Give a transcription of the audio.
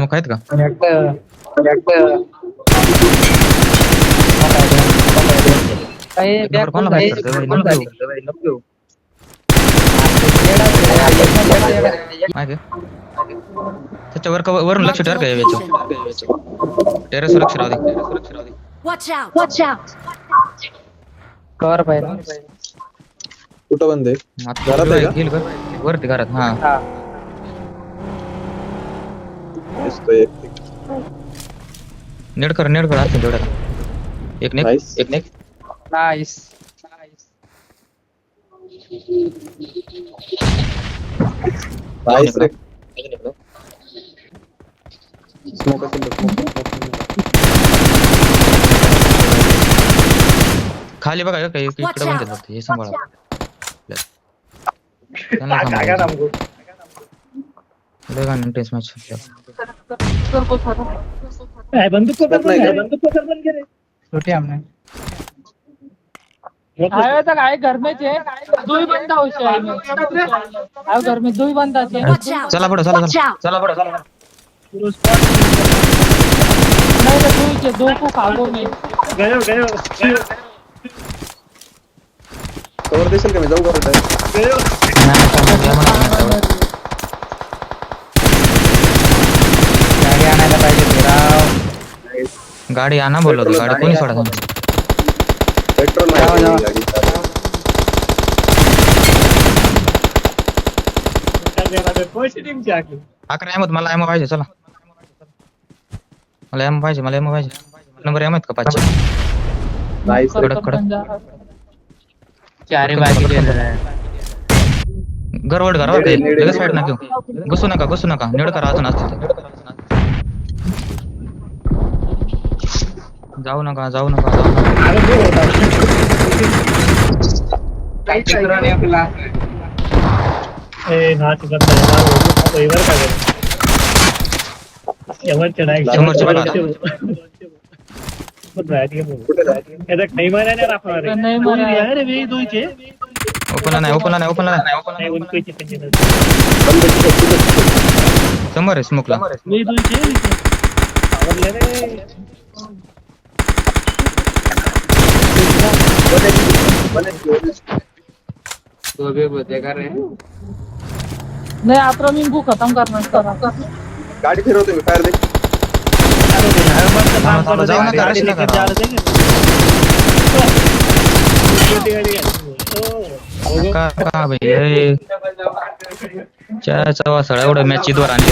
मग आहेत का? काय कोणाला माहित करतोय बाई? नको. माहिती आहे? त्याच्यावर वरून लक्ष ठेवा काय याच्या टेरेस सुरक्षा राहू दे. Watch out! कवर पाहिजे कुठं बंद आहे? घरात आहे का? गेल का वरती घरात? हा दिसतोय एक. नेट कर असं तेवढ्यात एक Nice. नेक नाईस Nice रे. Smoke असेल तर smoke. खाली बघा काही इकडे Watch बंद out. फक्त हे सांभाळा. त्यांना सांभाळा. लय गाणं टेस्ट मॅच बंदूक को कर बंद करे छोटे हमने आया तक आए घर में थे दो ही बंदा हो आए घर में दो ही बंदा थे Watch out! चला पुढे Watch out! पूरा स्पॉट नहीं तो दो ही थे दो को खागो नहीं गयो कवर देशील का मी जाऊ का गयो गाडी आणायला पाहिजे फिराव. गाडी आणा बोललो होतो. गाडी कोणी सोडा सांगितलं? पेट्रोल जावा. नाही गाडी कोई टीम से आके अकरा एम मला एम पाहिजे. चला मला एम पाहिजे. नंबर एम आहेत का 5? नाईस रे. कडक. चारी बाकी गरवड लगेच साईड ना घेऊ. घुसू नका निवड करा अजून असतील तर. जाऊ नका ए नाच करता है यार वो इधर का है एवर चढ़ाई समोरच्या बाजूला. कुठे जायचं? ऐसा नहीं मारा ना राफा रे नहीं मारा यार वे दो चे ओपनला नाही. नहीं उनको ही चिकन समोर आहे स्मोकला. वे दो चे और ले रे नहीं आक्रमण को खत्म करना है गाडी फिरवतो मी फायर दे. जाऊ नका, rush नका. का भाई च्या सळा एवढं मॅच वर आणली.